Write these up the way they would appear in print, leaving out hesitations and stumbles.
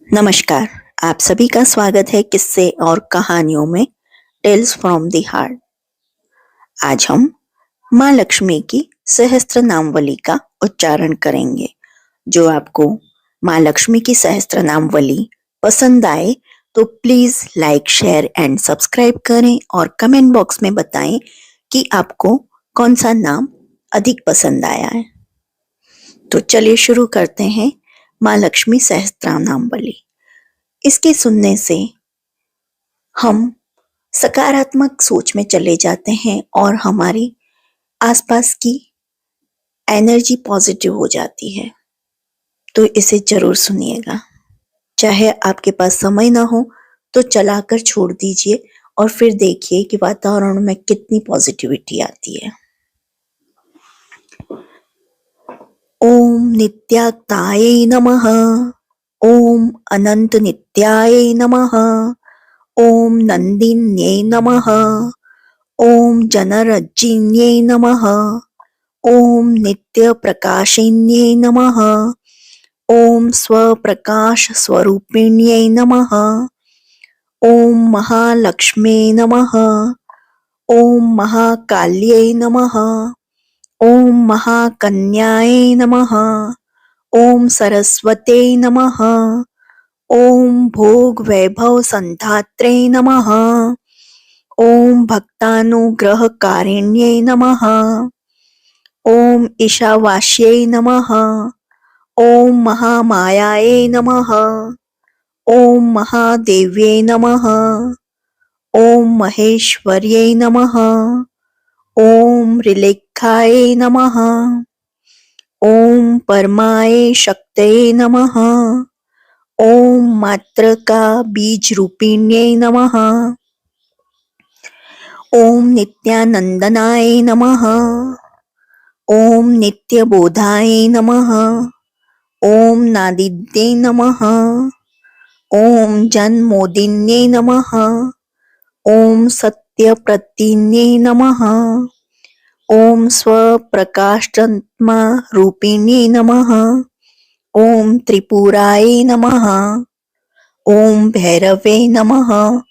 नमस्कार। आप सभी का स्वागत है किस्से और कहानियों में टेल्स फ्रॉम द हार्ट। आज हम माँ लक्ष्मी की सहस्त्र नामवली का उच्चारण करेंगे। जो आपको माँ लक्ष्मी की सहस्त्र नामवली पसंद आए तो please like, share and subscribe करें और कमेंट बॉक्स में बताएं कि आपको कौन सा नाम अधिक पसंद आया है। तो चलिए शुरू करते हैं माँ लक्ष्मी सहस्त्र नामवली। इसके सुनने से हम सकारात्मक सोच में चले जाते हैं और हमारी आसपास की एनर्जी पॉजिटिव हो जाती है। तो इसे जरूर सुनिएगा। चाहे आपके पास समय ना हो तो चलाकर छोड़ दीजिए और फिर देखिए कि वातावरण में कितनी पॉजिटिविटी आती है। ओम नित्याक्ताये नमः। ओम अनंत नित्याय नमः। ओम नंदिन्ये नमः। ओम जनरज्जिन्ये नमः। ओम नित्य प्रकाशिन्ये नमः। ओम स्वप्रकाश स्वरूपिण्ये नमः। ओम महालक्ष्मे नमः। ओम महाकाल्ये नमः। ओम महाकन्याये नमः। ओम सरस्वते नमः। ओम भोग वैभव संधात्रे नमः। ओम भक्तानुग्रहकारिण्ये नमः। ओम ईशावास्यै नमः। ओम महामायायै नमः। ओम महादेव्यै नमः। ओम महेश्वर्यै नमः। ओम ऋलेखायै नमः। ओम परमाय शक्तये नमः। ओम मात्रका बीज रूपिण्यै नमः। ओम नित्यानंदनाय नमः। ओम नित्यबोधाय नमः। ओम नादिद्ये नमः। ओम जन्मोदिन्ये नमः। ओम सत्यप्रतिन्ये नमः। ओम स्वप्रकाशात्मा रूपिणे नमः। ओम त्रिपुराय नमः। ओम भैरवे नमः।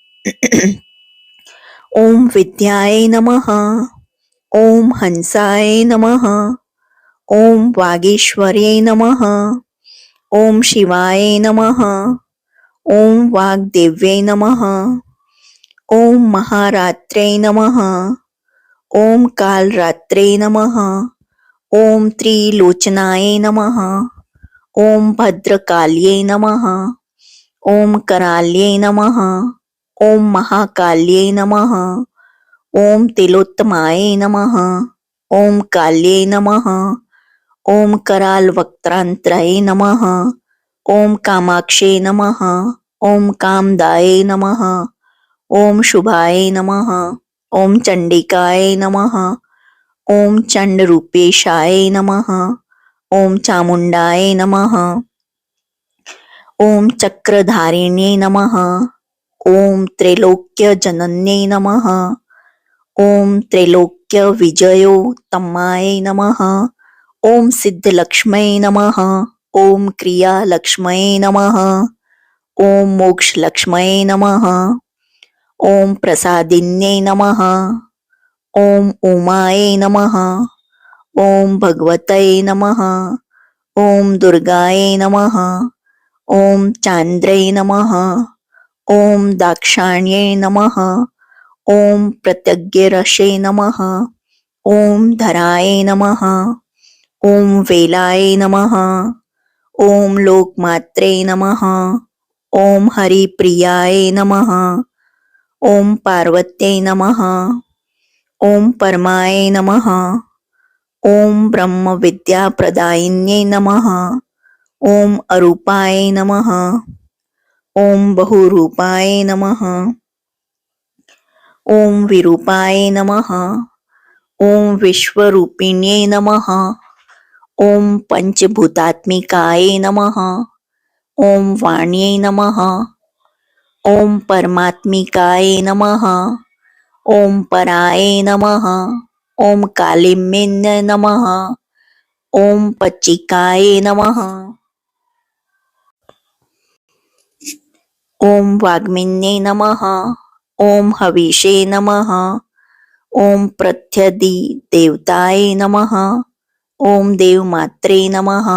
ओम विद्याय नमः। ओम हंसाय नमः। ओम वागीश्वर्ये नमः। ओम शिवाय नमः। ओम वाग्देव्यै नमः। ओम महारात्रे नमः। ओम कालरात्रे नमः। ओम त्रिलोचनाय नमः। ओम भद्रकाल्ये नमः। ओम कराल्ये नमः। ओम महाकाल्ये नमः। ओम तिलोत्तमाय नमः। ओम काल्ये नमः। ओम करालवक्त्रांतराय नमः। ओम कामाक्षे नमः। ओम कामदाय नमः। ओम शुभाय नमः। ओम चंडिकाय नमः। ओम चंडरूपेशाय नमः। ओम चामुंडाय नमः। ओम चक्रधारिण्ये नमः। ओम त्रैलोक्यजनन्ये नमः। ओम त्रैलोक्य विजयोत्तमाय नमः। ओम सिद्धलक्ष्मै नमः। ओम क्रियालक्ष्मै नमः। ओम मोक्षलक्ष्मै नमः। ओम प्रसादिन्ये नमः। ओम उमाय नमः। ओम भगवतये नमः। ओम दुर्गाय नमः। ओम चांद्रे नमः। ओम दाक्षाण्ये नमः। ओम प्रत्यग्यरसे नमः। ओम धराय नमः। ओम वेलाय नमः। ओम लोकमात्रे नमः। ओम हरिप्रियाय नमः। ओम पार्वत्यै नमः। ओम परमाय नमः। ओम ब्रह्म विद्याप्रदायिन्ये नमः। ओम अरूपाय नमः। ओम बहुरूपाय नमः। ओम विरूपाय नमः। ओम विश्वरूपिण्ये नमः। ओम पंचभूतात्मिकाय नमः। ओम वाण्यै नमः। ओम परमात्मिकाय नमः। ओम पराय नमः। ओम कालिम्ये नमः। ओम पच्चिकाय नमः। ॐ वाग्मिन्ये नमः। ॐ हविषे नमः। ॐ प्रत्यदि देवताय नमः। ॐ देवमात्रे नमः।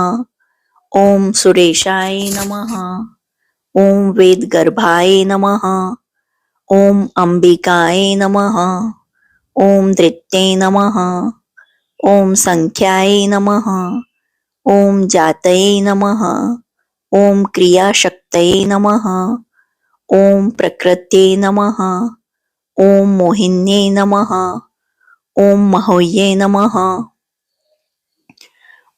ॐ सुरेशाय नमः। ॐ वेदगर्भाय नमः। ॐ अम्बिकाय नमः। ॐ धृत्ये नमः। ॐ संख्याय नमः। ॐ जातये नमः। ॐ क्रियाशक्तये नमः। ॐ प्रकृत्ये नमः। ॐ मोहिन्ये नमः। ॐ महोये नमः।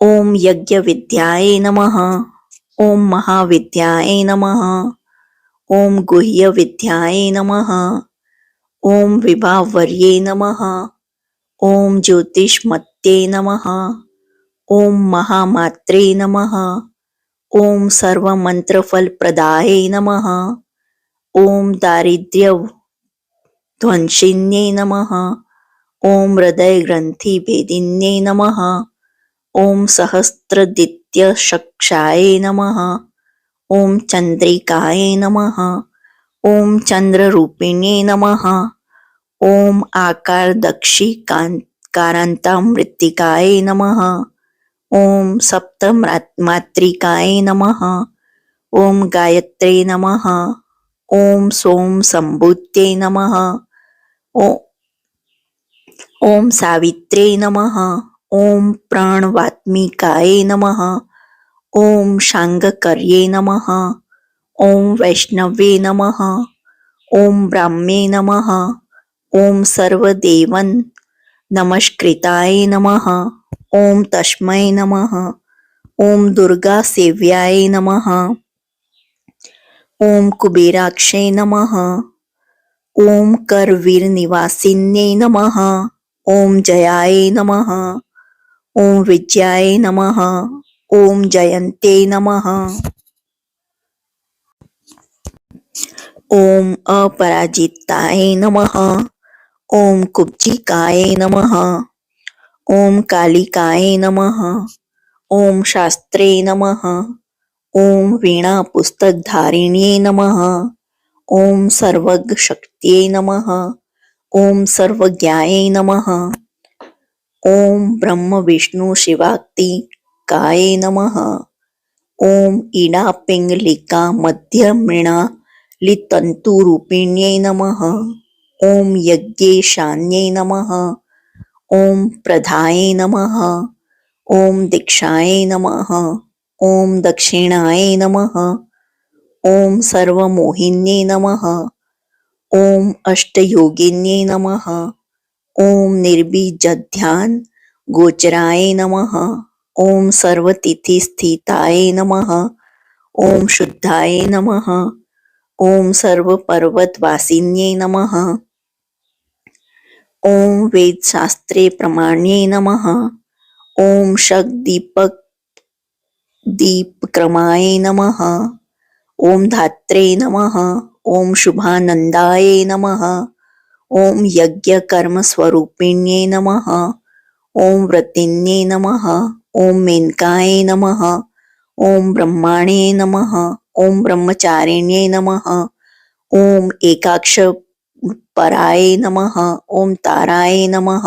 ॐ यज्ञविद्याय नमः। ॐ महाविद्याय नमः। ॐ गुह्यविद्याय नमः। ॐ विभावर्ये नमः। ॐ ज्योतिष्मत्ये नमः। ॐ महामात्रे नमः। ॐ सर्वमन्त्रफलप्रदाय नमः। ॐ दारिद्र्यध्वंसिन्ये नमः। ॐ हृदयग्रन्थिभेदिन्ये नमः। ॐ सहस्रदित्यशक्षाय नमः। ॐ चन्द्रिकाय नमः। ॐ चन्द्ररूपिणे नमः। ॐ आकारदक्षिकारान्तामृत्तिकाय नमः। ॐ सप्तमात्रिकाय नमः। ॐ गायत्रे नमः। ॐ सोम सम्भूत्यै नमः। ॐ सावित्रे नमः। ॐ प्राणवात्मिकाय नमः। ॐ शाङ्गकर्ये नमः। ॐ वैष्णवे नमः। ॐ ब्राह्मे नमः। ॐ सर्वदेवन नमस्कृताय नमः। ॐ तस्मै नमः। ॐ दुर्गासेव्याय नमः। ॐ कुबेराक्षे नमः। ॐ करवीरनिवासिन्ये नमः। ॐ जयाय नमः। ॐ विजयाय नमः। ॐ जयन्ते नमः। ॐ अपराजिताय नमः। ॐ कुब्जिकाय नमः। ॐ कालिकाय नमः। ॐ शास्त्रे नमः। ॐ वीणापुस्तकधारिण्ये नमः। ॐ सर्वज्ञशक्त्यै नमः। ॐ सर्वज्ञाय नमः। ॐ ब्रह्मविष्णुशिवात्मिकाय नमः। ॐ इडापिङ्गलिकामध्यमृणालितन्तुरूपिण्यै नमः। ॐ यज्ञेशान्यै नमः। ॐ प्रधाय नमः। ॐ दीक्षाय नमः। ॐ दक्षिणाय नमः। ॐ सर्वमोहिन्ये नमः। ॐ अष्टयोगिन्ये नमः। ॐ निर्बीजध्यान गोचराय नमः। ॐ सर्वतिथिस्थिताय नमः। ॐ शुद्धाय नमः। ॐ सर्वपर्वतवासिन्ये नमः। ॐ वेदशास्त्रे प्रमाण्ये नमः। ॐ शक्दीपक्रमाय नमः। ॐ धात्रे नमः। ॐ शुभानन्दाय नमः। ॐ यज्ञकर्मस्वरूपिण्ये नमः। ॐ व्रतिन्ये नमः। ॐ मेनकाय नमः। ॐ ब्रह्माणे नमः। ॐ ब्रह्मचारिण्ये नमः। ॐ एकाक्षपराय नमः। ॐ ताराय नमः।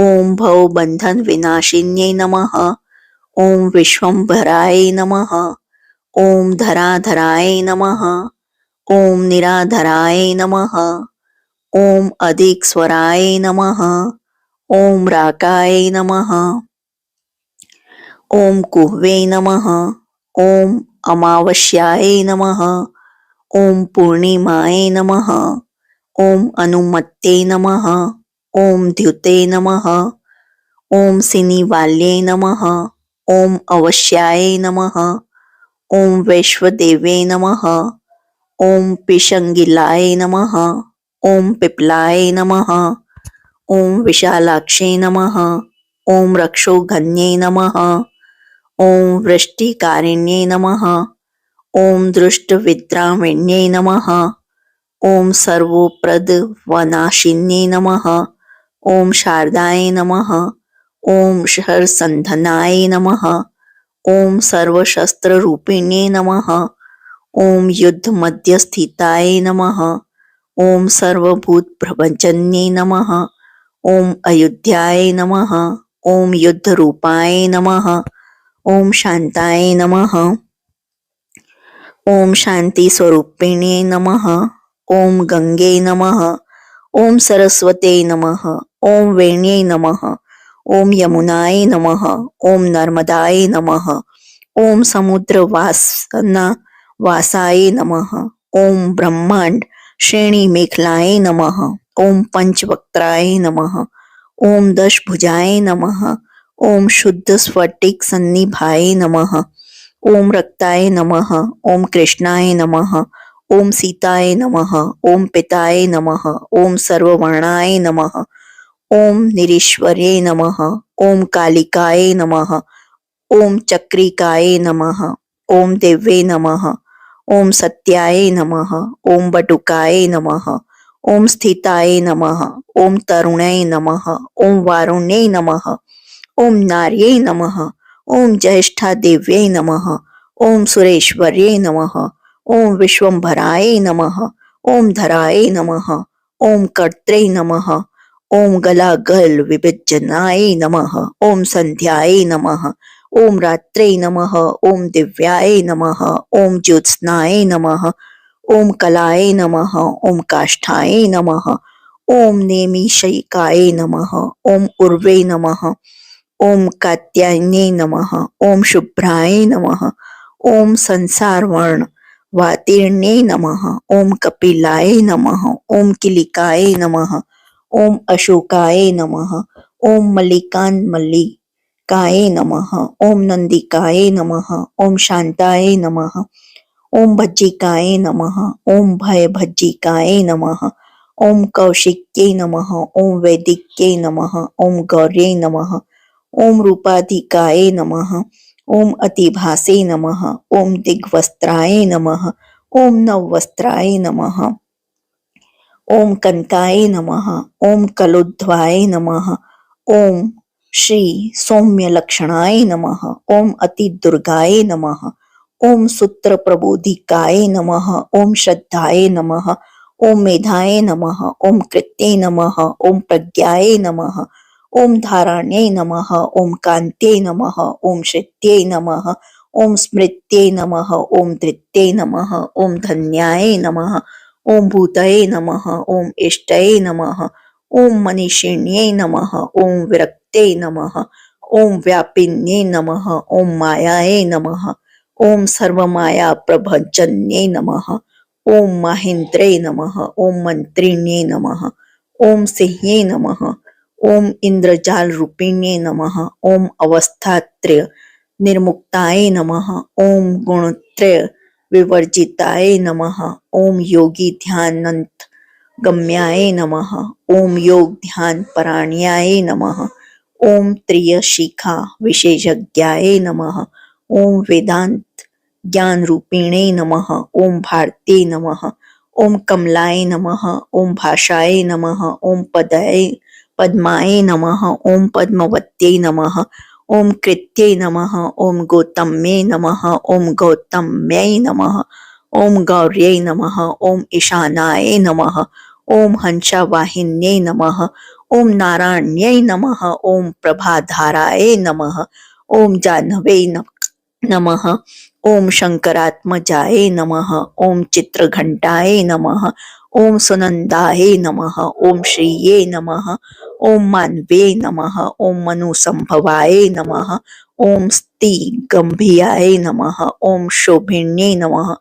ॐ भवबन्धनविनाशिन्ये नमः। ॐ विश्वम्भराय नमः। ॐ धराधराय नमः। ॐ निराधराय नमः। ॐ अधिकस्वराय नमः। ॐ राकाय नमः। ॐ कुह्वे नमः। ॐ अमावास्याय नमः। ॐ पूर्णिमाय नमः। ॐ अनुमत्ते नमः। ॐ द्युते नमः। ॐ सिनिवाल्ये नमः। ॐ अवस्याय नमः। ॐ वैश्वदेवे नमः। ॐ पिशङ्गिलाय नमः। ॐ पिप्लाय नमः। ॐ विशालाक्षे नमः। ॐ रक्षोघ्ने नमः। ॐ वृष्टिकारिण्ये नमः। ॐ दृष्टविद्राविण्ये नमः। ॐ सर्वोपद्रवनाशिन्ये नमः। ॐ शारदाय नमः। ॐ हरसन्धनाय नमः। ॐ सर्वशस्त्ररूपिणे नमः। ओम युद्ध मध्यस्थिताय नमः। ओम सर्वभूत प्रभंजन्ये नमः। ओम अयोध्याय नमः। ओम युद्ध रूपाय नमः। ओम शांताय नमः। ओम शांति स्वरूपिणे नमः। ओम गंगे नमः। ओम सरस्वते नमः। ओम वेण्ये नमः। ओम यमुनाय नमः। ओम नर्मदाय नमः। ओम समुद्र वासाय नमः। ओम ब्रह्मांड श्रेणी मेखलाय नमः। ओम पंचवक्त्राय नमः। ओम दशभुजाय नमः। ओम शुद्ध स्फटिक सन्निभाय नमः। ओम रक्ताय नमः। ओम कृष्णाय नमः। ओम सीताय नमः। ओम पिताय नमः। ओम सर्ववर्णाय नमः। ओम निरीश्वर्ये नमः। ओम कालिकाय नमः। ओम चक्रिकाय नमः। ओम देव्ये नमः। ओम सत्याय नमः। ओम बटुकाय नमः। ओम स्थिताय नमः। ओम तरुणाय नमः। ओम वारुण्ये नमः। ओम नार्ये नमः। ओम ज्येष्ठा देव्ये नमः। ओम सुरेश्वर्ये नमः। ओम विश्वंभराय नमः। ओम धराय नमः। ओम कर्त्रे नमः। ओम गलागल विभजनाय नमः। ओम संध्याय नमः। ओम रात्रे नमः। ओम दिव्याय नमः। ओम ज्योत्स्नाय नमः। ओम कलाय नमः। ओम काष्ठाय नमः। ओम नेमिषयिकाय नमः। ओम उर्वे नमः। ओम कात्यायने नमः। ओम शुभ्राय नमः। ओम संसारवर्ण वातीर्णे नमः। ओम कपिलाय नमः। ओम किलिकाय नमः। ओम अशोकाय नमः। ओम मल्लिकाय नमः। ओम नंदिकाय नमः। ओम शांताय नमः। ओम भज्जिकाय नमः। ओम भयभज्जिकाय नमः। ओम कौशिक्ये नमः। ओम वैदिक्ये नमः। ओम गौर्ये नमः। ओम रूपाधिकाय नमः। ओम अतिभासे नमः। ओम दिग्वस्त्राय नमः। ओम नववस्त्राय नमः। ओम कनकाय नमः। ओम कलोद्ध्वाय नमः। ओम श्री सौम्य लक्षणाय नमः। ओम अति दुर्गाय नमः। ओम सूत्र प्रबोधिकाय नमः। ओम श्रद्धाय नमः। ओम मेधाय नमः। ओम कृत्ये नमः। ओम प्रज्ञाय नमः। ओम धारण्ये नमः। ओम कान्त्ये नमः। ओम श्रित्ये नमः। ओम स्मृत्ये नमः। ओम धृत्ये नमः। ओम धन्याय नमः। ओम भूतये नमः। ओम इष्टये नमः। ओम मनीषिण्ये नमः। ओम विरक्ते नमः। ओम व्यापिन्ये नमः। ओम मायाये नमः। ओम सर्वमाया प्रभंजन्ये नमः। ओम माहेन्द्रे नमः। ओम मंत्रिण्ये नमः। ओम सिंह्ये नमः। ओम इंद्रजाल रूपिण्ये नमः। ओम अवस्थात्रय निर्मुक्ताय नमः। ओम गुणत्रय विवर्जिताय नमः। ओम योगी ध्यानंत गम्याय नमः। ओम योग ध्यान पराण्याय नमः। ओम त्रियशिखा विशेषज्ञाय नमः। ओम वेदांत ज्ञान रूपिणे नमः। ओम भारती नमः। ओम कमलाय नमः। ओम भाषाय नमः। ओम पद्माय नमः। ओम पद्मवत्यै नमः। ओम कृत्यै नमः। ओम गौतम्ये नमः। ओम गौतम्यै नमः। ओम गौर्यै नमः। ओम ईशानाय नमः। ओम हंसावाहिन्यै नमः। ओम नारायण्यै नमः। ओम प्रभाधाराय नमः। ओम जाह्नवे नमः। ओम शंकरात्मजाय नमः। ओम चित्रघंटाय नमः। ओम सुनंदाय नमः। ओम श्रीये नमः। ओम मानवे नमः। ओम मनुसंभवाय नमः। ओम स्तिगंभियाय नमः। ओम शोभिन्ये नमः।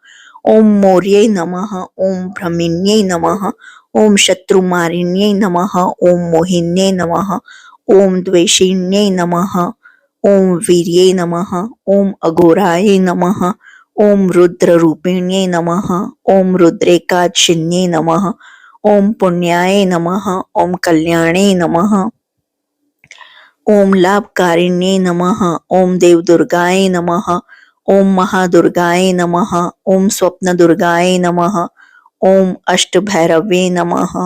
ओम मौर्ये नमः। ओम भ्रमिन्ये नमः। ओम शत्रुमारिण्ये नमः। ओम मोहिन्ये नमः। ओम द्वेषिण्ये नमः। ओम वीर्ये नमः। ओम अघोराय नमः। ओम रुद्र रूपिण्ये नमः। ओम रुद्रेकाक्षिण्ये नमः। ओम पुण्याय नमः। ओम कल्याणे नमः। ओम लाभकारिण्ये नमः। ओम देवदुर्गाय नमः। ओम महादुर्गाय नमः। ओम स्वप्नदुर्गाय नमः। ओम अष्टभैरवे नमः।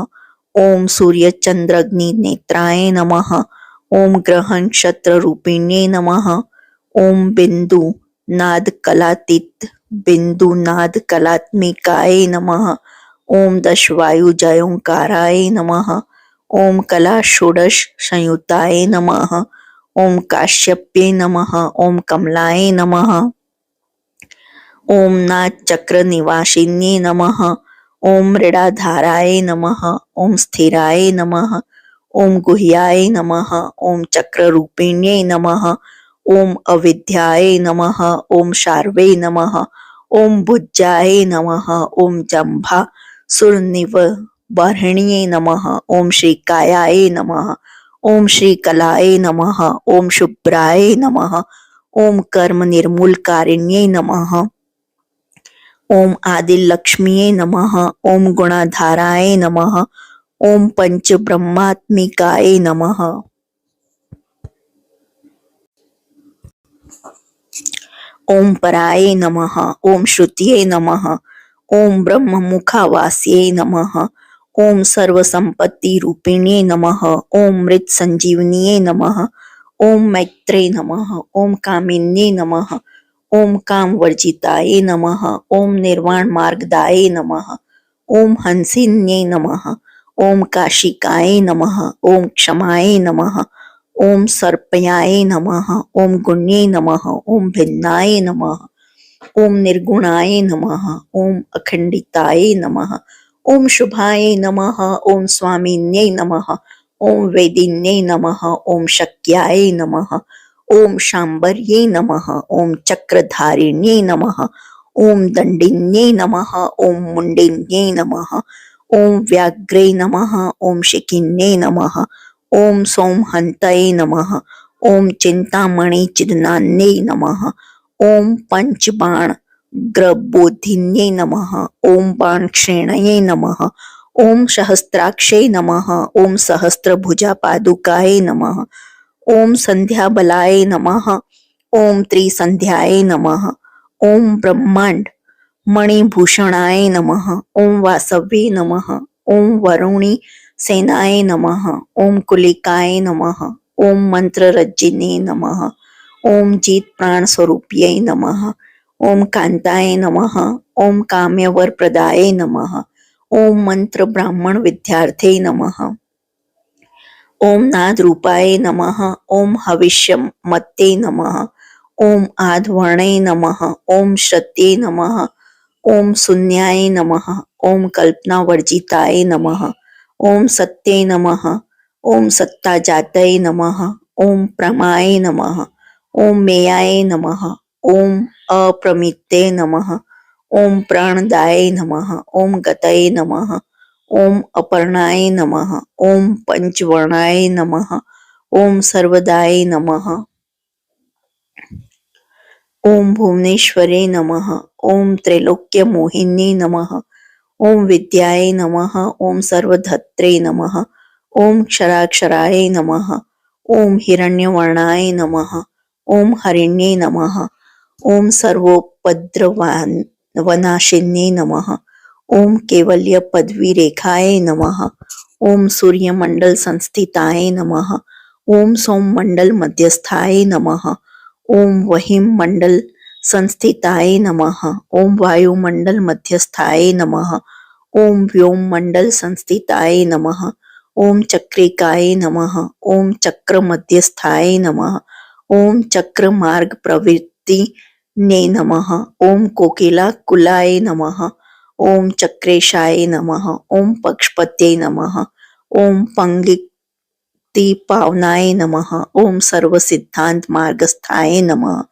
ओम सूर्य चंद्रग्नि नेत्राय नमः। ओम ग्रह नक्षत्र रूपिण्ये नमः। ओम बिंदु नाद कलातीत बिंदुनाद कलात्मिकाय नमः। ओम दशवायु जयोंकाराय नमः। ओम कला षोडश संयुताय नमः। ओम काश्यप्ये नमः। ओम कमलाय नमः। ओम नाथ चक्र निवासिन्ये नमः। ओम मृडाधाराय नमः। ओम स्थिराय नमः। ओम गुह्याय नमः। ओम चक्र रूपिण्ये नमः। ओम अविद्याय नमः। ओम शार्वे नमः। ओम भुज्याय नमः। ओम जंभा सुरनिवबर्हिण्ये नमः। ओम श्रीकायाय नमः। ओम श्रीकलाय नमः। ओम शुभ्राय नमः। ओम कर्म निर्मूलकारिण्ये नमः। ओम आदिलक्ष्मीये नमः। ओम गुणाधाराय नमः। ओम पंच ब्रह्मात्मिकाय नमः। ओम पराय नमः। ओम श्रुतिये नमः। ओम ब्रह्म मुखावास्ये नमः। ओम सर्वसंपत्ति रूपिण्ये नमः। ओम मृत संजीवनीये नमः। ओम मैत्रे नमः। ओम कामिन्ये नमः। ओम काम वर्जिताय नमः। ओम निर्वाण मार्गदाय नमः। ओम हंसिन्ये नमः। ओम काशिकाय नमः। ओम क्षमाय नमः। ओम सर्पयाय नमः। ओम गुण्ये नमः। ओम भिन्नाय नमः। ओम निर्गुणाय नमः। ओम अखंडिताय नमः। ओम शुभाय नमः। ओम स्वामिन्ये नमः। ओम वेदिन्ये नमः। ओम शक्याय नमः। ओम शांबर्ये नमः। ओम चक्रधारिण्ये नमः। ओम दंडिन्ये नमः। ओम मुंडिन्ये नमः। ओम व्याघ्रे नमः। ओम शिखिन्ये नमः। ओम सोमहंतये नमः। ओम चिंतामणि चिदनान्ये नमः। ओम पंचबाण ग्रबोधिन्ये नमः। ओम बाणक्षेणये नमः। ओम सहस्त्राक्षे नमः। ओम सहस्त्रभुजा पादुकाय नमः। ओम संध्याबलाय नमः। ओम त्रिसंध्याय नमः। ओम ब्रह्मांड मणिभूषणाय नमः। ओम वासवे नमः। ओम वरुणी सेनाय नमः। ओम कुलिकाय नमः। ओम मंत्ररज्जिने नमः। ओम जीत प्राण स्वरूप्यै नमः। ओम कांताय नमः। ओम काम्यवर प्रदाय नमः। ओम मंत्र ब्राह्मण विद्यार्थे नमः। ओम नाद रूपाय नमः। ओम हविष्य मत्ते नमः। ओम आधवर्णे नमः। ओम श्रत्ये नमः। ओम शून्याय नमः। ओम कल्पना वर्जिताय नमः। ओम सत्ये नमः। ओम सत्ताजातये नमः। ओम प्रमाय नमः। ओम मेयाय नमः। ओम अप्रमिते नमः। ओम प्राणदाय नमः। ओम गतये नमः। ओम अपर्णाय नमः। ओम पंचवर्णाय नमः। ओम सर्वदाय नमः। ओम भुवनेश्वरे नमः। ओम त्रैलोक्य मोहिनी नमः। ओम विद्याय नमः। ओम सर्वधत्रे नमः। ओम क्षराक्षराय नमः। ओम हिरण्यवर्णाय नमः। ओम हरिण्ये नमः। ओम सर्वोपद्रवनाशिन्ये नमः। ओम केवल्य पदवी रेखाय नमः। ओम सूर्यमंडल संस्थिताय नमः। ओम सोममंडल मध्यस्थाय नमः। ओम वहिम मंडल संस्थिताय नमः। ओम वायुमंडल मध्यस्थाय नमः। ओम व्योम मंडल संस्थिताय नमः। ओम चक्रिकाय नमः। ओम चक्र मध्यस्थाय नमः। ओम चक्र मार्ग प्रवृत्ति ने नमः। ओम कोकिला कुलाय नमः। ओम चक्रेशाय नमः। ओम पक्षपते नमः। ओम पंक्ति पावनाय नमः। ओम सर्व सिद्धांत मार्गस्थाय नमः।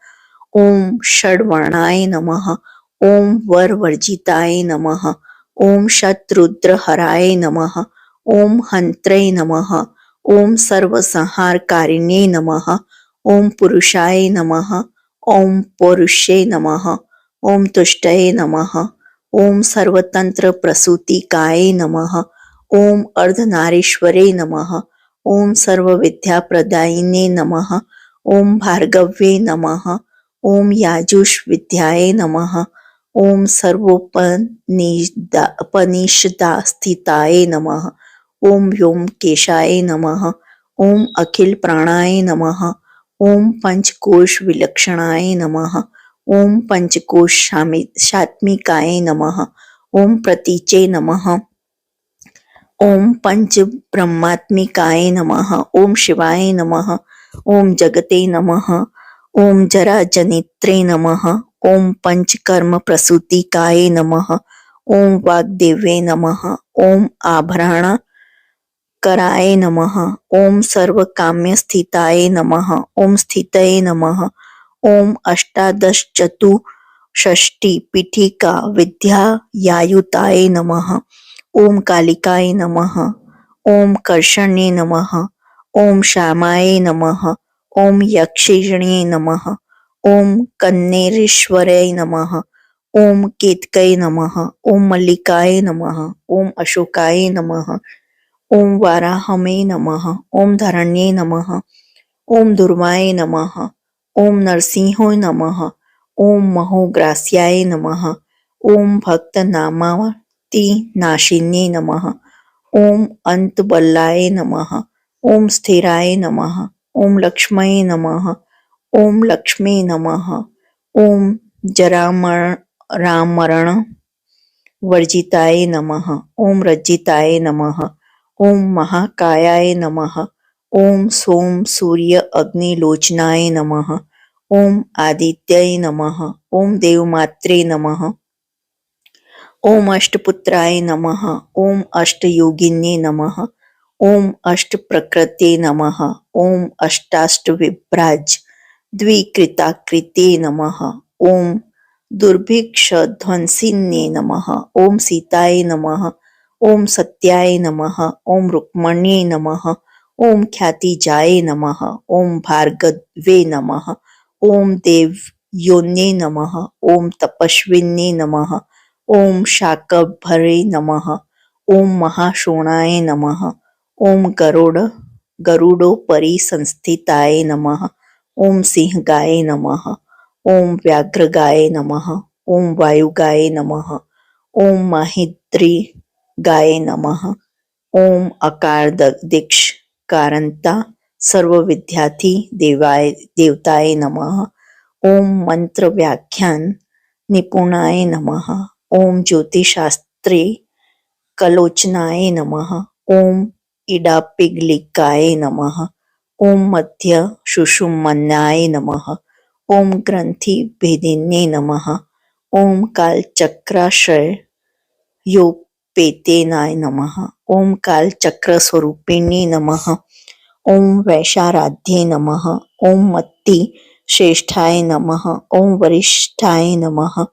ओम षड्वर्णाय नमः। ओम वर वर्जिताय नमः। ओम शत्रुद्र हराय नमः। ओम हंत्रे नमः। ओम सर्वसंहारकारिण्ये नमः। ओम पुरुषाय नमः। ओम पौरुषे नमः। ओम तुष्टये नमः। ओम सर्वतंत्र प्रसूतिकाय नमः। ओम अर्धनारीश्वरे नमः। ओम सर्वविद्या प्रदायिने नमः। ओम भार्गव्ये नमः। ओम याजुष विद्याय नमः। ओम सर्वोपनिषदास्थिताय नमः। ओम व्योमकेशाय नमः। ओम अखिल प्राणाय नमः। ओम पंचकोश विलक्षणाय नमः। ओम पंचकोशात्मिकाय नमः। ओम प्रतीचे नमः। ओम पंच ब्रह्मात्मिकाय नमः। ओम शिवाय नमः। ओम जगते नमः। ओम जरा जनित्रे नमः। ओम पंचकर्म प्रसूतिकाय नमः। ओम वाग्देव्ये नमः। ओम आभरण कराय नमः। ओम सर्वकाम्य स्थिताय नमः। ओम स्थितये नमः। ओम अष्टादश चतुष्षष्टि पीठिका विद्यायायुताय नमः। ओम कालिकाय नमः। ओम कर्षण्ये नमः। ओम श्यामाय नमः। ओम यक्षिण्ये नमः। ओम कन्नेरेश्वराय नमः। ओम केतकय नमः। ओम मल्लिकाय नमः। ओम अशोकाय नमः। ओम वाराहमे नमः। ओम धरण्ये नमः। ओम दुर्वाय नमः। ओम नरसिंहाय नमः। ओम महोग्रास्याय नमः। ओम भक्तनामावती नाशिन्ये नमः। ओम अंतबल्लाय नमः। ओम स्थिराय नमः। ओम लक्ष्मये नमः। ओम लक्ष्मी नमः। ओम जरामरण वर्जिताय नमः। ओम रज्जिताय नमः। ओम महाकायाय नमः। ओम सोम सूर्य अग्निलोचनाय नमः। ओम आदित्याय नमः। ओम देवमात्रे नमः। ओम अष्टपुत्राय नमः। ओम अष्टयोगिन्ये नमः। ओम अष्टप्रकृते नमः। ओम अष्टाष्टविभ्राज द्विकृताकृते नमः। ओम दुर्भिक्षध्वंसिन्ये नमः। ओम सीताय नमः। ओम सत्याय नमः। ओम रुक्मण्ये नमः। ओम ख्यातिजाय नमः। ओम भार्गवे नमः। ओम देवयोन्ये नमः। ओम तपस्विन्ये नमः। ओम शाकंभरे नमः। ओम महाशोणाय नमः। ओम गरुडोपरि संस्थिताय नमः। ओम सिंहगाय नमः। ओम व्याघ्रगाय नमः। ओम वायुगाय नमः। ओम माहिद्रीगाय नमः। ओम अकारदीक्ष कारंता सर्वविद्यार्थी देवताय नमः। ओम मंत्र व्याख्यान निपुणाय नमः। ओम ज्योतिषशास्त्रे कलोचनाय नमः। ओम इडापिगलिकाय नमः। ओम मध्य सुषुम्नाय नमः। ओम ग्रंथि भेदिन्ये नमः। ओम कालचक्राशय योपेतेनाय नमः। ओम कालचक्र स्वरूपिणे नमः। ओम वैशाराध्ये नमः। ओम मत्ति श्रेष्ठाय नमः। ओम वरिष्ठाय नमः।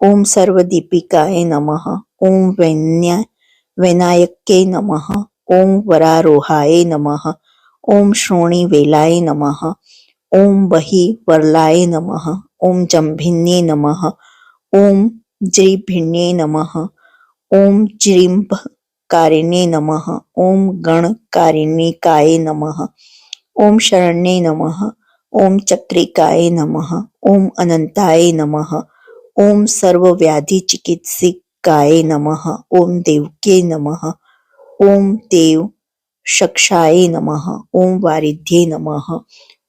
ओम सर्वदीपिकाय नमः। ओम वैनायक्ये नमः। ओम वरारोहाय नमः। ओम श्रोणीवेलाय नमः। ओम बहिवरलाय नमः। ओम जम्भिन्ये नमः। ओम ज्रीभिन्ये नमः। ओम ज्रीम्भकारिणे नमः। ओम गणकारिणिकाय नमः। ओम शरण्ये नमः। ओम चक्रिकाय नमः। ओम अनंताय नमः। ओम सर्वव्याधिचिकित्सिकाय नमः। ओम देवके नमः। ओम देव शक्षाय नमः। ओम वारिध्ये नमः।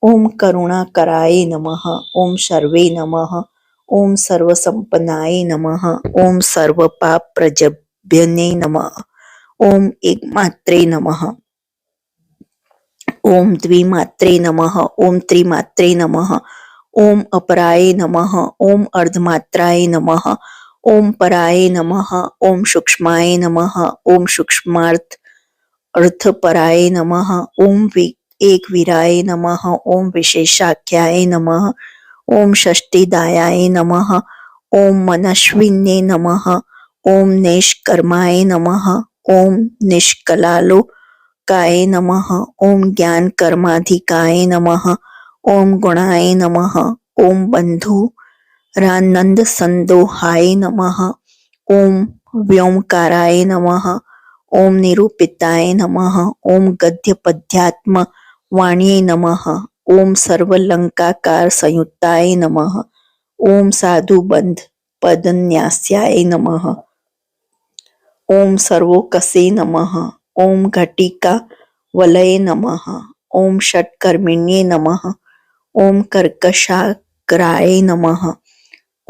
ओम करुणाकराय नमः। ओम सर्वे नमः। ओम सर्वसंपन्नाय नमः। ओम सर्वपापप्रजभ्यने नमः। ओम एकमात्रे नमः। ओम द्विमात्रे नमः। ओम त्रिमात्रे नमः। ओम अपराय नमः। ओम अर्धमात्राय नमः। ओम पराय नमः। ओम सूक्ष्माय नमः। ओम अर्थपराय नमः। ओम एकवीराय नमः। ओम विशेषाख्याय नमः। ओम षष्टिदायाय नमः। ओम मनस्विन्ये नमः। ओम निष्कर्माय नमः। ओम निष्कलालोकाय नमः। ओम ज्ञान कर्माधिकाय नमः। ओम गुणाय नमः। ओम बंधुरानंद संदोहाय नमः। ओम व्योमकाराय नमः। ओम निरूपिताय नमः। ओम गद्यपद्यात्म वाण्ये नमः। ओम सर्वलंकाकार संयुक्ताय नमः। ओम साधुबंध पदन्यास्याय नमः। ओम सर्वोकसे नमः। ओम घटिका वलये नमः। ओम षट्कर्मिण्ये नमः। ओम कर्कशाग्राय नमः।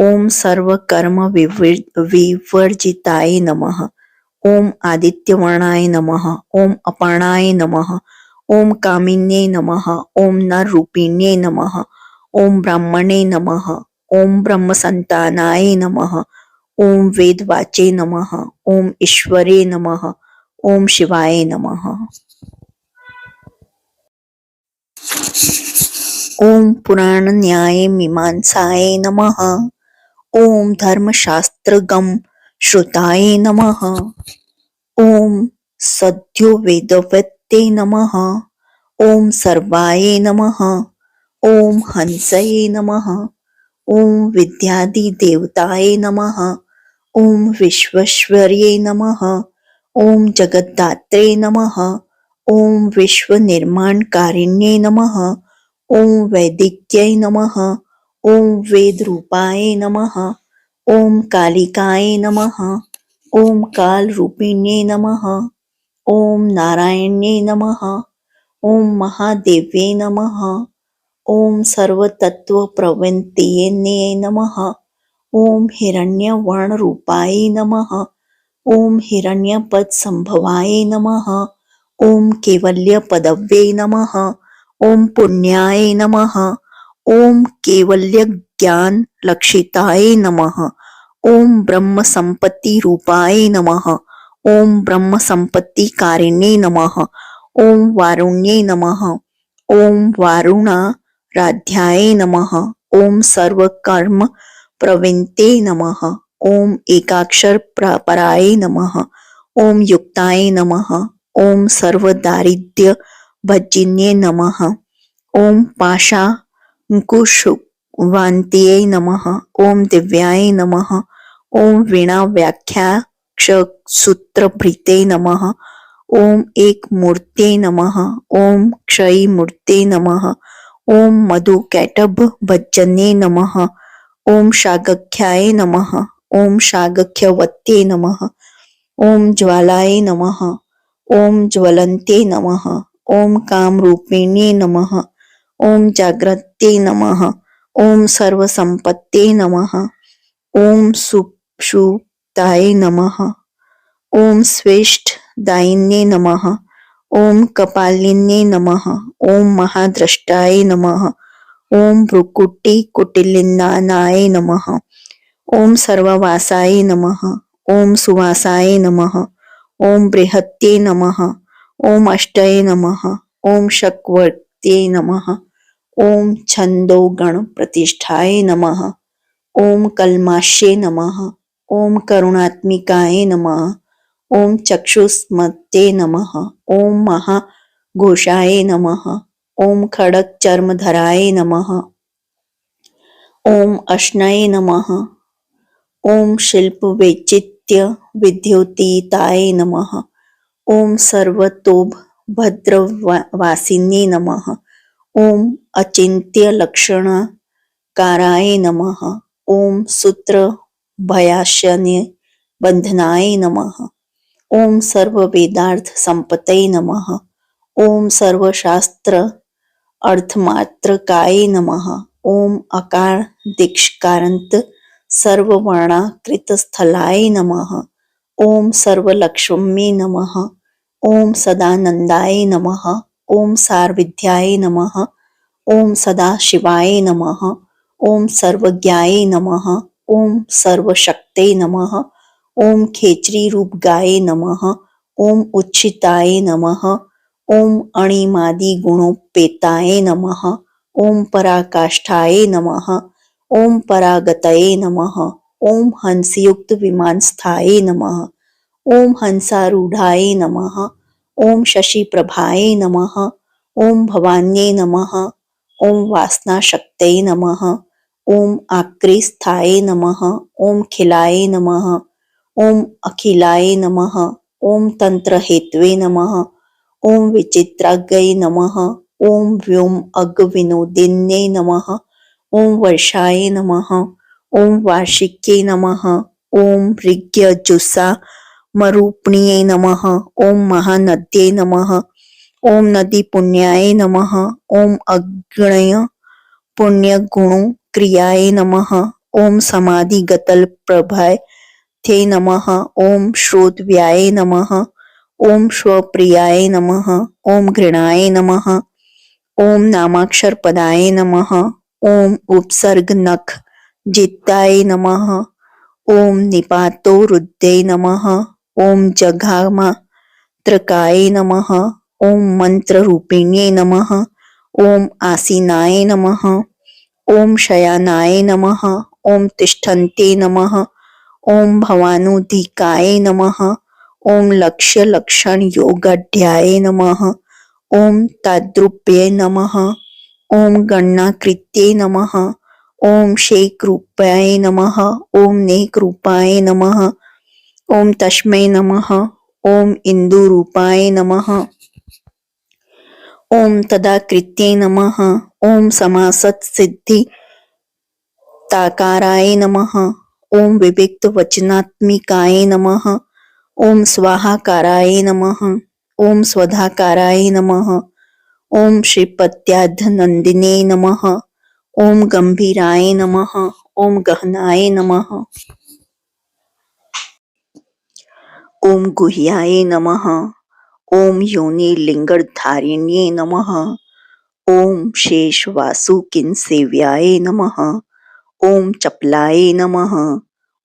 ओम सर्वकर्म विवर्जिताय नमः। ओम आदित्यवर्णाय नमः। ओम अपर्णाय नमः। ओम कामिन्ये नमः। ओम नररूपिण्ये नमः। ओम ब्राह्मणे नमः। ओम ब्रह्मसंतानाय नमः। ओम वेदवाचे नमः। ओम ईश्वरे नमः। ओम शिवाय नमः। ओम पुराण न्याय मीमांसाय नमः। ओम धर्मशास्त्रगम श्रुताय नमः। ओम सद्यो वेदवत्ते नमः। ओम सर्वाय नमः। ओम हंसये नमः। ओम विद्यादि देवताय नमः। ओम विश्वेश्वर्ये नमः। ओम जगद्धात्रे नमः। ओम विश्व निर्माणकारिण्ये नमः। ओम वैदिक्यै नमः। ओम वेद रूपाय नमः। ओम कालिकाय नमः। ओम काल रूपिण्ये नमः। ओम नारायण्ये नमः। ओम महादेव्ये नमः। ओम सर्वतत्व प्रवृत्तये नमः। ओम हिरण्यवर्ण रूपाय नमः। ओम हिरण्यपद संभवाय नमः। ओम केवल्य पदव्ये नमः। ओम पुण्याय नमः। ओम केवल्य ज्ञान लक्षिताय नमः। ओम ब्रह्म संपत्ति रूपाय नमः। ओम ब्रह्म संपत्ति कारिणे नमः। ओम वारुण्ये नमः। ओम वारुणाराध्याय नमः। ओम सर्वकर्म प्रवृत्ते नमः। ओम एकाक्षर पराय नमः। ओम युक्ताय नमः। ओम सर्वदारिद्र्य भजिन्ये नमः। ओम पाशांकुशवान्त्यै नमः। ओम दिव्याय नमः। ओम वीणा व्याख्याक्षसूत्रभृते नमः। ओम एक मूर्ते नमः। ओम क्षयी मूर्ते नमः। ओम मधुकैटभ भजन्ये नमः। ओम शागख्याय नमः। ओम शागख्यवत्ये नमः। ओम ज्वालाय नमः। ओम ज्वलन्ते नमः। ओम कामरूपिण्ये नमः। ओम जाग्रते नमः। ओम सर्वसंपत्ते नमः। ओम सुषुप्ताय नमः। ओम स्वेष्टदायिन्ये नमः। ओम कपालिन्ये नमः। ओम महाद्रष्टाय नमः। ओम भ्रुकुटिकुटिलिन्नाय नमः। ओम सर्ववासाय नमः। ओम सुवासाय नमः। ओम बृहत्ये नमः। ओम अष्टये नमः। ओम शक्वर्त्ये नमः। ओम छंदो गण प्रतिष्ठाय नमः। ओम कल्माश्ये नमः। ओम करुणात्मिकाय नमः। ओम चक्षुष्मते नमः। ओम महाघोषाय नमः। ओम खड़ग चर्मधराय नमः। ओम अश्नये नमः। ओम शिल्प वैचित्य विद्योतीताय नमः। ओम सर्वतोभ भद्रवासिन्ये नमः। ओम अचिन्त्य लक्षणकाराय नमः। ओम सूत्र भयाशन्य बंधनाय नमः। ओम सर्व वेदार्थ संपतये नमः। ओम सर्वशास्त्र अर्थमात्रकाय नमः। ओम अकार दीक्षकारांत सर्ववर्णाकृतस्थलाय नमः। ओम सर्वलक्ष्मी नमः। ओम सदानंदाय नमः। ओम सारविद्याय नमः। ओम सदाशिवाय नमः। ओम सर्वज्ञाय नमः। ओम सर्वशक्ते नमः। ओम खेचरी रूप गाय नमः। ओम उच्छिताय नमः। ओम अणिमादि गुणोपेताय नमः। ओम पराकाष्ठाय नमः। ओम परागतये नमः। ओम हंसयुक्त विमानस्थाय नमः। ओम हंसारूढ़ाय नमः। ओम शशिप्रभाय नमः। ओम भवान्ये नमः। ओम वासनाशक्तये नमः। ओम आक्रिस्थाय नमः। ओम खिलाय नमः। ओम अखिलाय नमः। ओम तंत्रहेतवे नमः। ओम विचित्राग्यै नमः। ओम व्योम अग विनोदिन्ये नमः। ओम वर्षाय नमः। ओम वार्षिक्ये नमः। ओम ऋग्यजुषा मरूपिण्ये नमः। ओम महानद्ये नमः। ओम नदी पुण्याय नमः। ओम अग्नय पुण्य गुण क्रियाय नमः। ओम समाधिगतल प्रभाय थे नमः। ओम श्रोतव्याय नमः। ओम स्वप्रियाय नमः। ओम घृणाय नमः। ओम नामाक्षर पदाय नमः। ओम उपसर्ग नख जित्ताय नमः। ओम निपातो रुद्रे नमः। ओम जघामा त्रकाय नमः। ओम मंत्र रूपिण्ये नमः। ओम आसीनाय नमः। ओम शयानाय नमः। ओम तिष्ठन्ते नमः। ओम भवानुधिकाय नमः। ओम लक्ष्य लक्षण योगाढ्याय नमः। ओम ताद्रुप्ये नमः। ओम गणनाकृत्ये नमः। ओम शेक रूपाय नमः। ओम नेक रूपाय नमः। ओम तस्मै नमः। ओम इंदु रूपाय नमः। ओम तदाकृत्ये नमः। ओम समासत सिद्धि ताकाराय नमः। ओम विविक्त वचनात्मिकाय नमः। ओम स्वाहाकाराय नमः। ओम स्वधाकाराय नमः। ओम श्रीपत्याध नंदिने नमः। ओम गंभीराय नमः। ओम गहनाय नमः। ओम गुह्याय नमः। ओम योनि लिंगधारिण्ये नमः। ओम शेष वासुकिन सेव्याय नमः। ओम चपलाय नमः।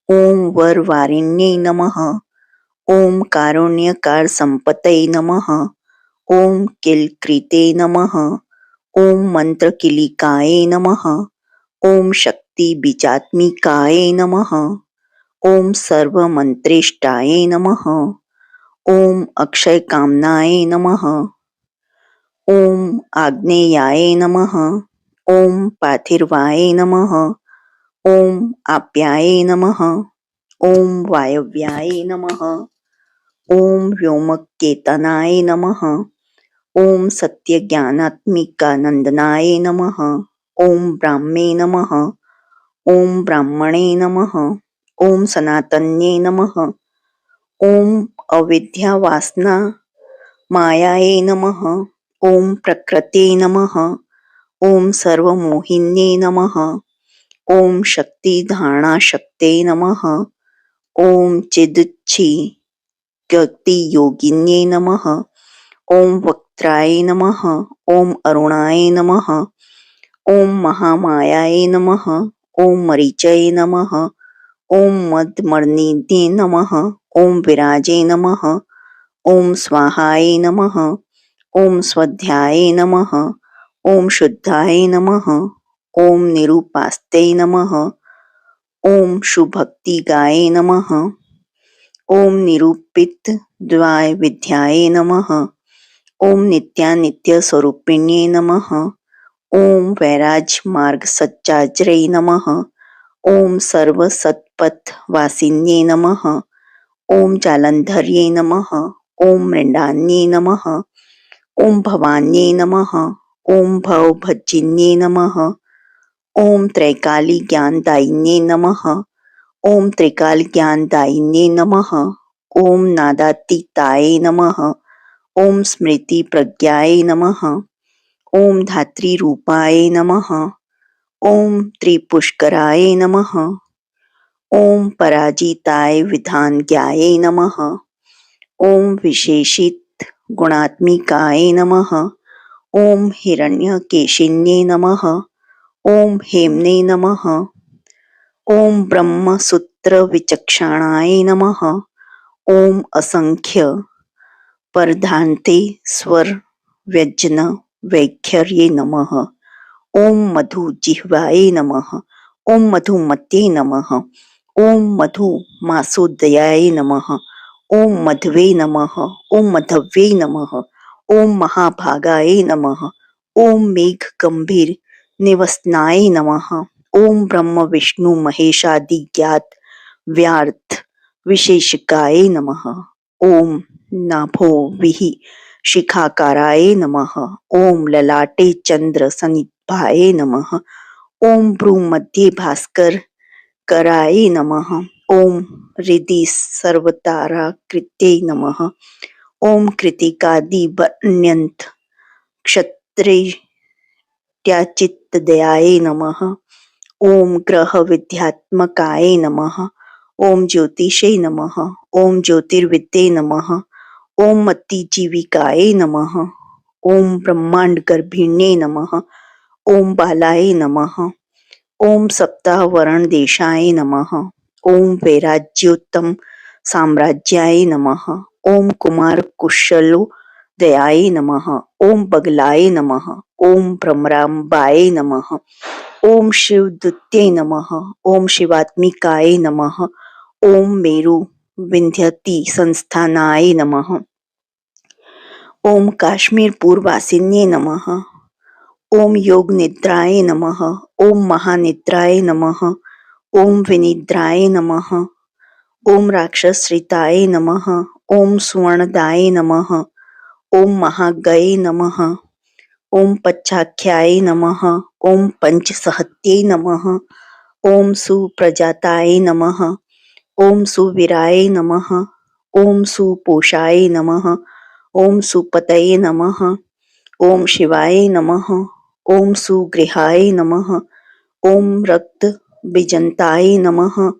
ओम वरवारिण्ये नमः। ओम कारुण्यकार संपतये नमः। ओम किलकृते नमः। ओम मंत्र किलिकाय नमः। ओम शक्ति बीजात्मिकाय नमः। ओम सर्व मंत्रेष्टाय नमः। ओम अक्षय कामनाय नमः। ओम आग्नेयाय नमः। ओम पार्थिवाय नमः। ओम आप्याय नमः। ओम वायव्याय नमः। ओम व्योमकेतनाय नमः। ओम सत्यज्ञानात्मिकानंदनाय नमः। ओम ब्राह्मे नमः। ओम ब्राह्मणे नमः। ओम सनातन्ये नमः। ओम अविद्यावासना मायाये नमः। ओम प्रकृते नमः। ओम सर्वमोहिन्ये नमः। ओम शक्तिधारणा शक्ते नमः। ओम चिदुच्छी गति योगिन्ये नमः। ओम वक्त्राय नमः। ओम अरुणाय नमः। ओम महामायाय नमः। ओम मरीचये नमः। ओम मदमर्निधे नमः। ओम विराजे नमः। ओम स्वाहाय नमः। ओम स्वाध्याय नमः। ओम शुद्धाय नमः। ओम निरूपास्ते नमः। ओम सुभक्तिगाय नमः। ओम निरूपित द्वाय विद्याय नमः। ओम नित्यानित्य स्वरूपिण्ये नमः। ओम वैराज मार्ग सच्चाज्रे नमः। ओम सर्व सत्पथ वासिन्ये नमः। ओम जालंधर्ये नमः। ओम मृण्डान्ये नमः। ओम भवान्ये नमः। ओम भवभज्जिन्ये नमः। ओम त्रैकाली ज्ञानदायिन्ये नमः। ओम त्रिकाल ज्ञानदायिन्ये नमः। ओम नादातीताय नमः। ओम स्मृति प्रज्ञाय नमः। ओम धात्री रूपाय नमः। ओम त्रिपुष्कराय नमः। ओम पराजिताय विधानज्ञाय नमः। ओम विशेषित गुणात्मिकाय नमः। ओम हिरण्यकेशिन्ये नमः। ओम हेम्ने नमः। ओम ब्रह्मसूत्र विचक्षणाय नमः। ओम असंख्य परधान्ते स्वर व्यंजन वैखर्ये नमः। ओम मधु जिह्वाय नमः। ओम मधुमत्ये नमः। ओम मधु मासोदयाय नमः। ओम मध्वे नमः। ओम मधव्ये नमः। ओम महाभागाय नमः। ओम मेघ गंभीर निवसनाय नमः। ओम ब्रह्म विष्णु महेशादि ज्ञात व्यार्थ विशेषकाय नमः। ओम नाभो विहि शिखाकाराय नमः। ओम ललाटे चंद्र सन्निभाय नमः। ओम भ्रूमध्ये भास्कर कराय नमः। ओम हृदि सर्वताराकृत्ये नमः। ओम कृतिकादि वर्ण्यंत क्षत्रियाचित्तदयाय नमः। ओम ग्रह विद्यात्मकाय नमः। ओम ज्योतिषे नमः। ओम ज्योतिर्विद्ये नमः। ओम मत्तिजीविकाय नमः। ओम ब्रह्मांड गर्भिण्ये नमः। ओम बालाय नमः। ओम सप्ताहवरण देशाय नमः। ओम वैराज्योत्तम साम्राज्याय नमः। ओम कुमार कुशलो दयाय नमः। ओम बगलाय नमः। ओम भ्रमराम्बाय नमः। ओम शिवदूत्ये नमः। ओम शिवात्मिकाय नमः। ओम मेरु विंध्यति संस्थानाय नमः। ओम काश्मीर पूर्वासिन्ये नमः। ओम योग निद्राय नमः। ओम महानिद्राय नमः। ओम विनिद्राय नमः। ओम राक्षसश्रिताय नमः। ओम सुवर्णदाय नमः। ओम महागये नमः। ओम पच्चाख्याय नमः। ओम पंचसहत्यै नमः। ओम सुप्रजाताय नमः। ओम सुवीराय नमः। ओम सुपोषाय नमः। ओम सुपतये नमः। ओम शिवाय नमः। ओम सुगृहाय नमः। ओम रक्त बीजंताय नमः।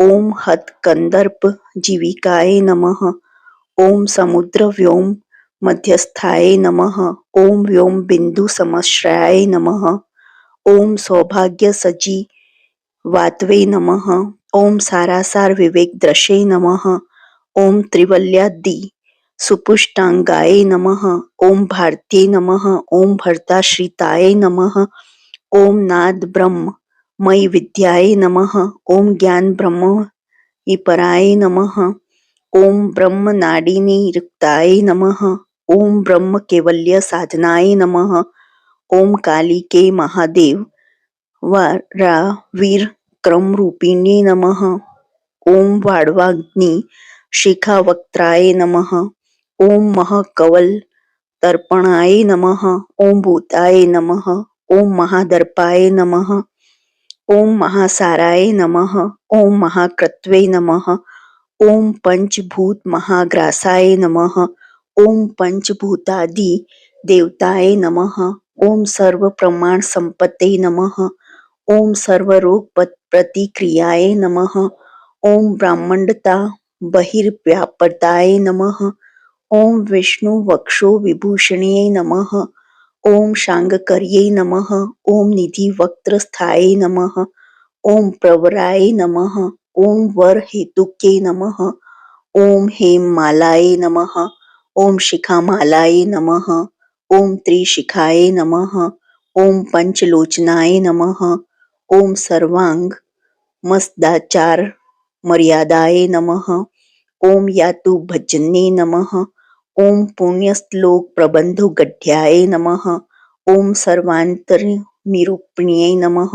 ओम हतकंदर्प जीविकाय नमः। ओम समुद्र व्योम मध्यस्थाय नमः। ओम व्योम बिंदु समश्रयाय नमः। ओम सौभाग्य सजी वातवे नमः। ओम सारासार विवेक दृशे नमः। ओम त्रिवल्यादि सुपुष्टांगाय नमः। ओम भारती नमः। ओम भर्ताश्रिताय नमः। ओम नाद ब्रह्म मयि विद्याय नमः। ओम ज्ञान ब्रह्म ईपराय नमः। ओम ब्रह्म नाडिनी रिक्ताय नमः। ओम ब्रह्म केवल्य साधनाय नमः। ओम काली के महादेव वीर क्रम रूपिणी नमः। ओम वाड़वाग्नि शिखा वक्त्राय नमः। ओम महकवल तर्पणाय नमः। ओम भूताय नमः। ओम महादर्पाय नमः। ओम महासाराय नमः। ओम महाकृत्वे नमः। ओम पंचभूत महाग्रासाय नमः। ओम पंचभूतादि देवताय नमः। ओम सर्व प्रमाण संपत्ते नमः। ओम सर्वरोग प्रतिक्रियाय नमः। ओम ब्राह्मणता बहिर्व्यापताय नमः। ओम विष्णु वक्षो विभूषणे नमः। ओम शांगकर्ये नमः। ओम निधि वक्त्रस्थाय नमः। ओम प्रवराय नमः। ओम वर हेतुके नमः। ओम हेम मालाय नमः। ओम शिखामालाय नमः। ओम त्रिशिखाय नमः। ओम पंचलोचनाय नमः। ओम सर्वांग मस्दाचार मर्यादाय नमः। ओम यातु भजन्ये नमः। ओम पुण्यश्लोक प्रबंधो गढ़्याय नमः। ओम सर्वांतरनिरूपिण्यै नमः।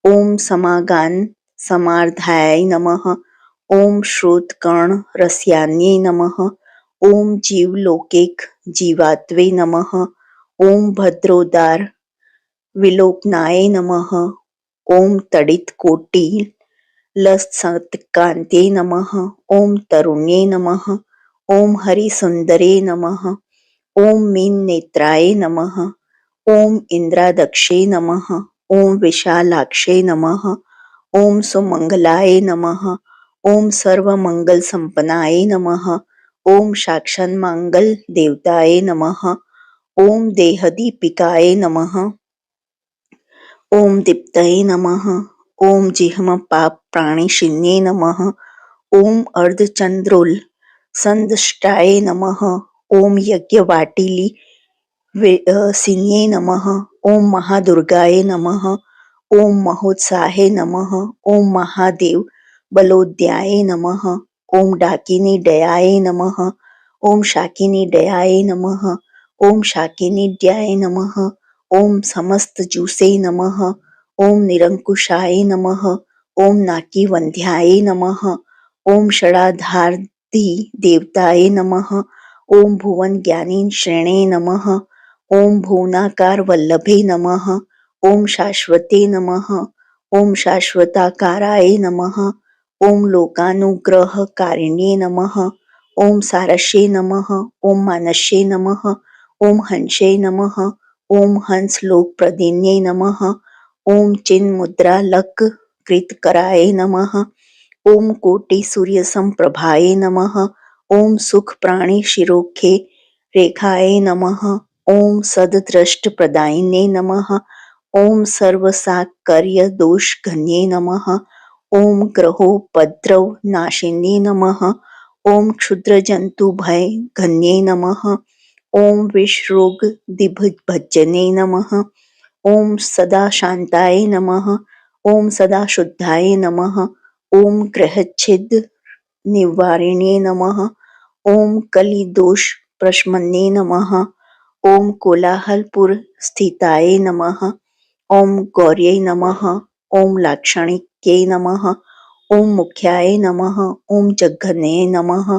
ओम समागान समार्धाय नमः। ओम श्रोतकर्ण रस्यान्ये नमः। ओम जीवलोकेक जीवात्वे नमः। ओम भद्रोदार विलोकनाय नमः। ओम तडित कोटि लसत्कान्ते नमः। ओम तरुण्ये नमः। ओम हरिसुन्दरे नमः। ओम मीन नेत्राय नमः। ओम इंद्रादक्षे नमः। ओम विशालाक्षे नमः। ओम सुमंगलाय नमः। ओम सर्वमंगल संपन्नाय नमः। ओम साक्षात् मंगल देवताय नमः। ओम देहदीपिकाय नमः। ओम दीप्तये नमः। ओम जिह्म पाप प्राणिशिन्ये नमः। ओम अर्धचंद्रोल संदष्टाय नमः। ओम यज्ञवाटिली सिन्ये नमः। ओम महादुर्गाय नमः। ओम महोत्साहे नमः। ओम महादेव बलोद्याय नमः। ओम डाकिनी दयाय नमः। ओम शाकिनी दयाय नमः। ओम शाकिनी द्याय नमः। ओम समस्त जूसे नमः। ओम निरंकुशाय नमः। ओम नाकीवंध्याय नमः। ओम षडाधारधि देवताय नमः। ओम भुवन ज्ञानी श्रेणे नमः। ओम भुवनाकार वल्लभे नमः। ओम शाश्वते नमः। ओम शाश्वताकाराय नमः। ओम लोकानुग्रहकारिण्ये नमः। ओम सारस्ये नमः। ओम मानस्ये नमः। ओम हंसे नमः। ओम हंस लोकप्रदिन्ये नमः। ओम चिन्मुद्रालक कृतकराय नमः। ओम कोटि सूर्य संप्रभाय नमः। ओम सुख प्राणी शिरोखे रेखाय नमः। ओम सददृष्ट प्रदायिने नमः। ओम सर्वसाकर्य दोष घन्ये नमः। ओम ग्रहोपद्रव नाशिने नमः। ओम क्षुद्र जंतु भय घन्ये नमः। ओम विषरोग दिग्भजने नमः। ओम सदा शांताय नमः। ओम सदा शुद्धाय नमः। ओम ग्रहच्छिद निवारिणे नमः। ओम कलिदोष प्रशमने नमः। ओम कोलाहलपुर स्थिताय नमः। ओम गौर्यै नमः। ओम लाक्षणिक्यै नमः। ओम मुख्याय नमः। ओम जघन्ये नमः।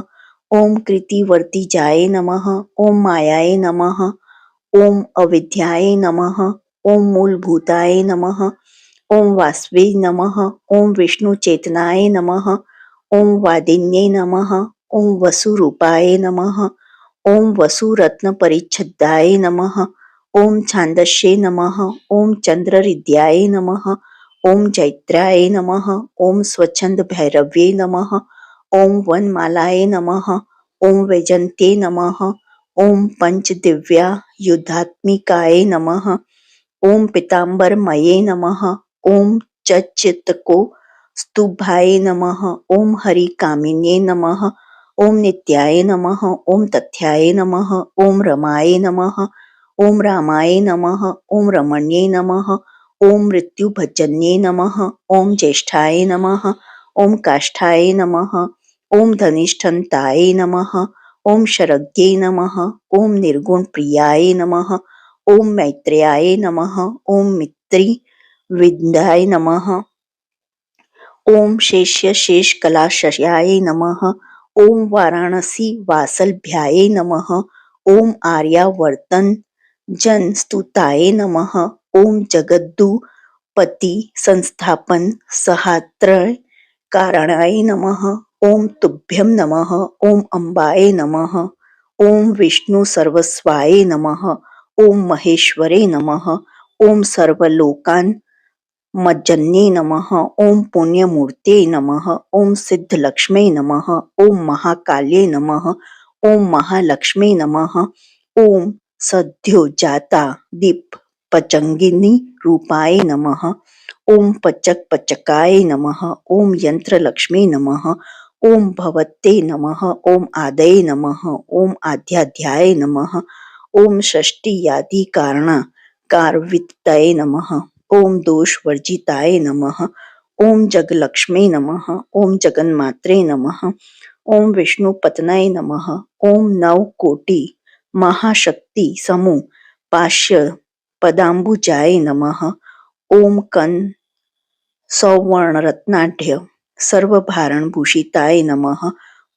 ओम कृतिवर्तिजाय नमः। ओम मायाय नमः। ओम अविद्याय नमः। ओम मूलभूताय नमः। ओम वासवे नमः। ओम विष्णु चेतनाय नमः। ओम वादिन्ये नमः। ओम वसुरूपाय नमः। ओम वसुरत्न परिच्छदाय नमः। ओम छांदस्ये नमः। ओम चंद्रहृदयाय नमः। ओम चैत्राय नमः। ओम स्वच्छंद भैरव्ये नमः। ओम वनमालाय नमः। ओम वैजंत्ये नमः। ओम पंचदिव्या युद्धात्मिकाय नमः। ओम पीताम्बरमये नमः। ओम चच्चित्को स्तुभाय नमः। ओम हरिकामिन्ये नमः। ओम नित्याय नमः। ओम तथ्याय नमः। ओम रमाय नमः। ओम रामाय नमः। ओम रमण्ये नमः। ओम मृत्युभजन्ये नमः। ओम ज्येष्ठाय नमः। ओम काष्ठाय नमः। ओम धनिष्ठन्ताय नमः। ओम शरज्ञे नमः। ओम निर्गुण प्रियाय नमः। ओम मैत्रेयाय नमः। ओम मित्री विद्याय नमः। ओम शेष्य शेषकलाशयाय नमः। ओम वाराणसी वासलभ्याय नमः। ओम आर्यावर्तन जन स्तुताय नमः। ओम जगद्दुपति संस्थापन सहात्रय कारणाय नमः। ओम तुभ्यं नमः। ओम अम्बाय नमः। ओम विष्णु सर्वस्वाय नमः। ओम महेश्वरे नमः। ओम सर्वलोकान् मज्जन्ये नमः। ओम पुण्यमूर्ते नमः। ओम सिद्धलक्ष्मे नमः। ओम महाकाल्ये नमः। ओम महालक्ष्मी नमः। ओम सद्योजाता दीप पचंगिनी रूपाय नमः। ओम पचक पचकाय नमः। ओम यंत्रलक्ष्मी नमः। ओम भवते नमः। ओम आदये नमः। ओम आध्याध्याय नमः। ओम षष्टियादि कारणाकारवित्तये नमः। ओम दोषवर्जिताय नमः। ओम जगलक्ष्मी नमः। ओम जगन्मात्रे नमः। ओम विष्णुपत्न्यै नमः। ओम नवकोटि महाशक्ति समूह पाश्य पदाम्बुजाय नमः। ओम कन सौवर्णरत्नाढ्य सर्वभारणभूषिताय नमः।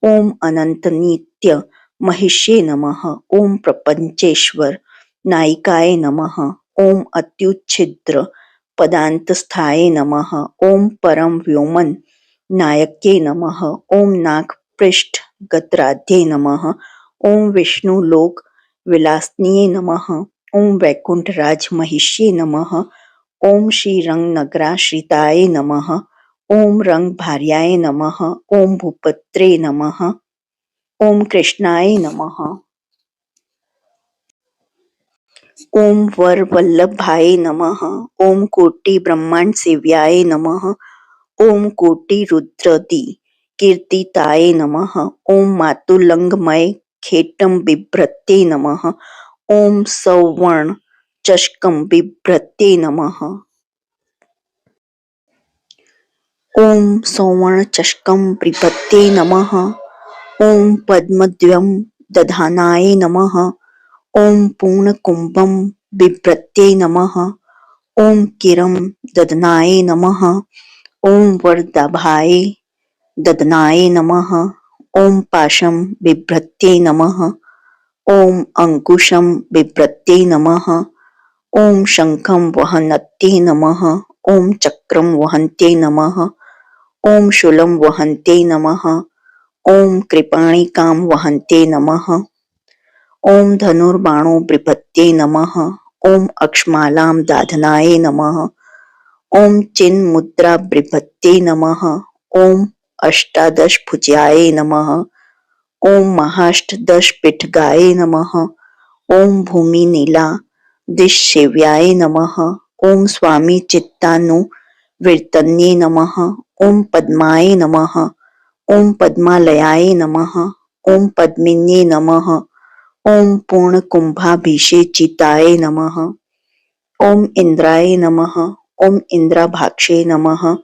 ओम अनंत नित्य महिष्ये नमः। ओम प्रपंचेश्वर नायिकाय नमः। ओम अत्युच्छिद्र पदान्तस्थाय नमः। ओम परम व्योमन नायक्ये नमः। ओम नागपृष्ठ गत्राध्ये नमः। ओम विष्णुलोक विलासनिये नमः। ओम वैकुंठराज महिष्ये नमः। ओम श्रीरंगनगराश्रिताय नमः। ओम रंगभार्याय नमः। ओम भूपत्रे नमः। ओम कृष्णाय नमः। ओम वरवल्लभाय नमः। ओम कोटि ब्रह्मांड सेव्याय नमः। ओम कोटि रुद्रदि कीर्तिताय नमः। ओम मातुलंगमय खेटम बिभ्रते नमः। ओम सौवर्ण चषकम बिभ्रते नमः। ओम सौवर्ण चषकम बिभ्रते नमः। ओम पद्मद्वयं दधानाय नमः। ओम पूर्णकुंभं बिभ्रते नमः। ओम किरं ददनाय नमः। ओम वरदाभाय ददनाय नमः। ओम पाशं बिभ्रते नमः। ओम अंकुशं बिभ्रते नमः। ओम शंखं वहन्ते नमः। ओम चक्रं वहन्ते नमः। ओम शूलं वहन्ते नमः। ओम कृपाणिकां वहन्ते नमः। ओम धनुर्बाणो बिभ्रते नमः। ओम अक्षमालां दाधनाय नमः। ओम चिन्मुद्रा बृहत्यै नमः। ओम अष्टादश भुजाय नमः। ओम महाष्टदश पिठगाय नमः। ओम भूमि नीला दिशेव्याय नमः। ओम स्वामी चित्तानुवर्तन्ये नमः। ओम पद्माय नमः। ओम पद्मालयाय नमः। ओम पद्मिन्ये नमः। ओम पूर्ण कुंभाभिषेचिताय नमः। ओम इंद्राय नमः। ओम इंद्राभाक्षे नमः।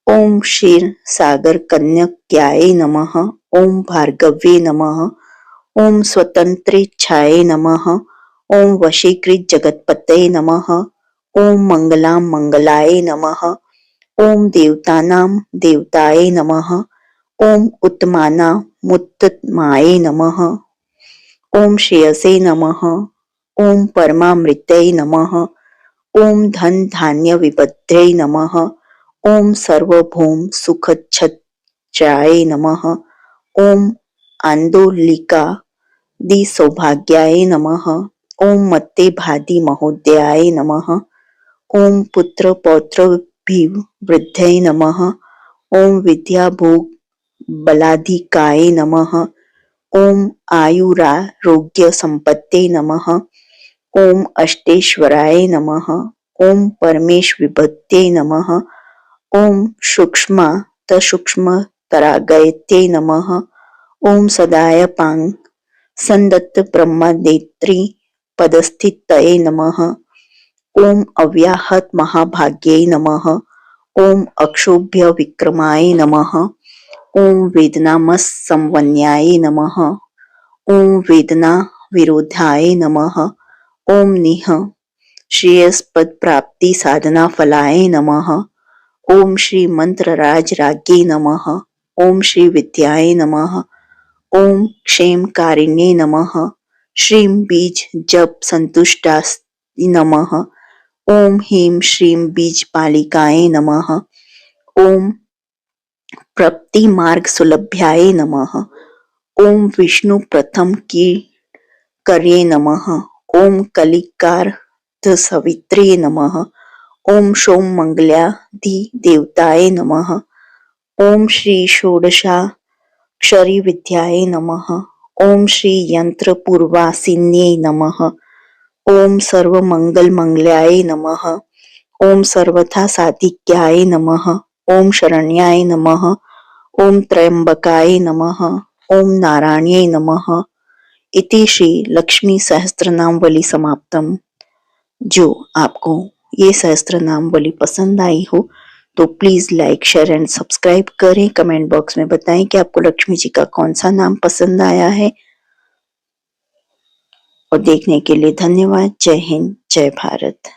ओम क्षीर सागर कन्यक्याय नमः। ओम भार्गव्ये नमः। ओम स्वतंत्रेच्छाय नमः। ओम वशीकृत जगतपतये नमः। ओम मंगलां मंगलाय नमः। ओम देवतानां देवताय नमः। ओम उत्तमानामुत्तमाय नमः। ओम श्रेयसे नमः। ओम परमामृतये नमः। ओम धन धान्य विपद्ये नमः। ओम सर्वभौम सुखच्छत्राय नमः। ओम आंदोलिका दि सौभाग्याय नमः। ओम मत्ते भादि महोदयाय नमः। ओम पुत्र पौत्र वृद्धये नमः। ओम विद्या भोग बलाधिकाय नमः। ओम आयुरारोग्य संपत्ते नमः। ओम अष्टेश्वराय नमः। ओम परमेश विभत्ये नमः। ओम सूक्ष्मात सूक्ष्मतरागयते नमः। ओम सदायपांग संदत्त ब्रह्मनेत्री पदस्थितये नमः। ओम अव्याहत महाभाग्ये नमः। ओम अक्षोभ्य विक्रमाय नमः। ओम वेदनामस संवन्याय नमः। ओम वेदना विरोधाय नमः। ओम निह श्रेयस्पद प्राप्ति साधना फलाय नमः। ओम श्री मंत्र राज राज्ञे नमः। ओम श्री विद्याय नमः। ओम क्षेम कारिण्ये नमः। श्रीं बीज जप संतुष्टाय नमः। ओम ह्रीं श्रीं बीज पालिकाय नमः। ओम प्रप्ति मार्ग सुलभ्याय नमः। ओम विष्णु प्रथम की कर्ये नमः। ओम कलिकार सवित्रे नमः। ओम सोम मंगलाधि देवताय नमः। ओम श्री षोडशाक्षरी विद्याय नमः। ओम श्री यंत्र पूर्वासिन्ये नमः। ओम सर्व मंगल मंगलाय नमः। ओम सर्वथा साधिक्याय नमः। ओम शरण्याय नमः। ओम त्र्यंबकाय नमः। ओम नारायणाय नमः। इति श्री लक्ष्मी सहस्त्रनामवली समाप्तम। जो आपको ये सहस्त्रनामवली पसंद आई हो तो please like share and subscribe करें। कमेंट बॉक्स में बताएं कि आपको लक्ष्मी जी का कौन सा नाम पसंद आया है। और देखने के लिए धन्यवाद। जय हिंद, जय भारत।